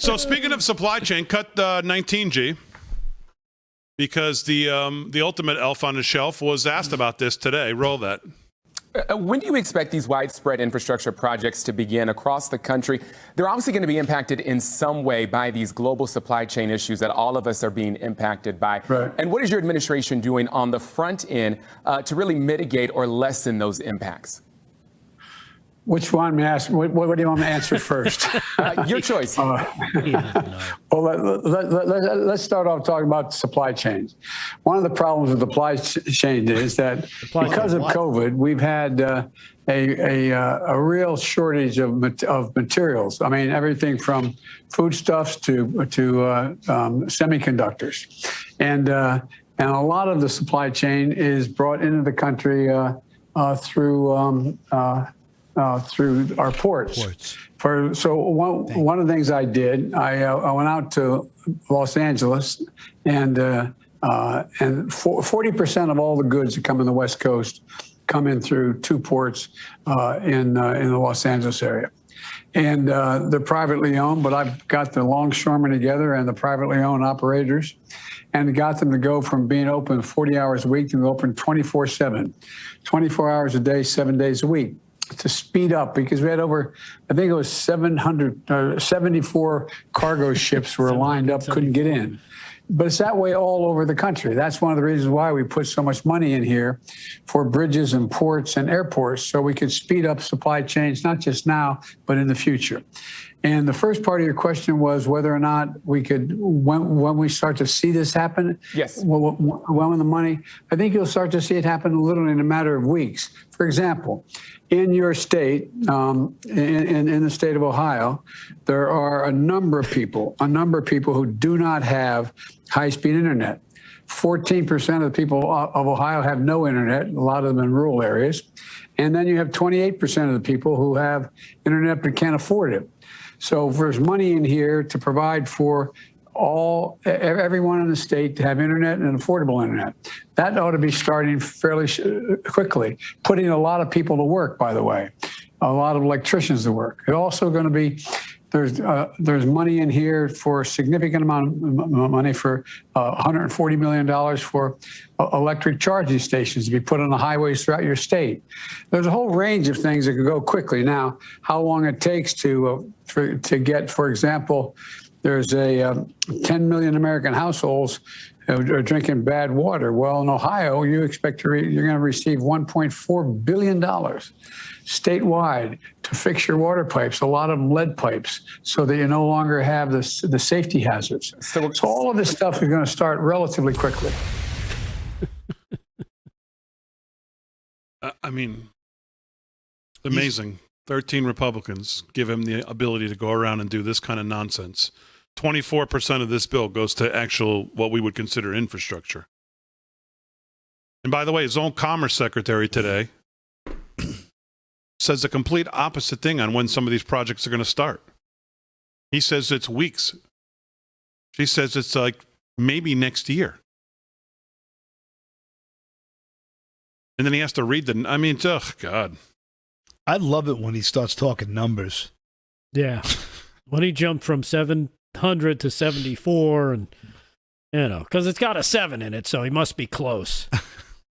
So speaking of supply chain, cut 19G, because the ultimate elf on the shelf was asked about this today. Roll that. When do you expect these widespread infrastructure projects to begin across the country? They're obviously going to be impacted in some way by these global supply chain issues that all of us are being impacted by. Right. And what is your administration doing on the front end to really mitigate or lessen those impacts? Which one, may I ask? What do you want me to answer first? Your choice. Well, let's start off talking about supply chains. One of the problems with the supply chain is that because of COVID, we've had a real shortage of materials. I mean, everything from foodstuffs to semiconductors, and a lot of the supply chain is brought into the country through our ports. So one of the things I did, I went out to Los Angeles, and 40% of all the goods that come in the West Coast come in through two ports in the Los Angeles area. And they're privately owned, but I've got the longshoremen together and the privately owned operators, and got them to go from being open 40 hours a week to open 24/7, 24 hours a day, 7 days a week, to speed up, because we had over, I think it was 74 cargo ships were lined up, couldn't get in. But it's that way all over the country. That's one of the reasons why we put so much money in here for bridges and ports and airports, so we could speed up supply chains, not just now, but in the future. And the first part of your question was whether or not we could, when we start to see this happen. Yes. When the money, I think you'll start to see it happen literally in a matter of weeks. For example, in your state, in the state of Ohio, there are a number of people who do not have high-speed internet. 14% of the people of Ohio have no internet, a lot of them in rural areas. And then you have 28% of the people who have internet but can't afford it. So there's money in here to provide for everyone in the state to have internet and affordable internet. That ought to be starting fairly quickly, putting a lot of people to work, by the way, a lot of electricians to work. It's also going to be, there's money in here for a significant amount of money, for $140 million for electric charging stations to be put on the highways throughout your state. There's a whole range of things that could go quickly. Now, how long it takes to get, for example, there's 10 million American households who are drinking bad water. Well, in Ohio, you expect you're going to receive $1.4 billion statewide to fix your water pipes, a lot of them lead pipes, so that you no longer have the safety hazards. So all of this stuff is going to start relatively quickly. I mean, amazing. 13 Republicans give him the ability to go around and do this kind of nonsense. 24% of this bill goes to actual, what we would consider infrastructure. And by the way, his own Commerce Secretary today says the complete opposite thing on when some of these projects are going to start. He says it's weeks. She says it's like maybe next year. And then he has to read oh, God. I love it when he starts talking numbers. Yeah. When he jumped from 700 to 74, and, because it's got a 7 in it, so he must be close.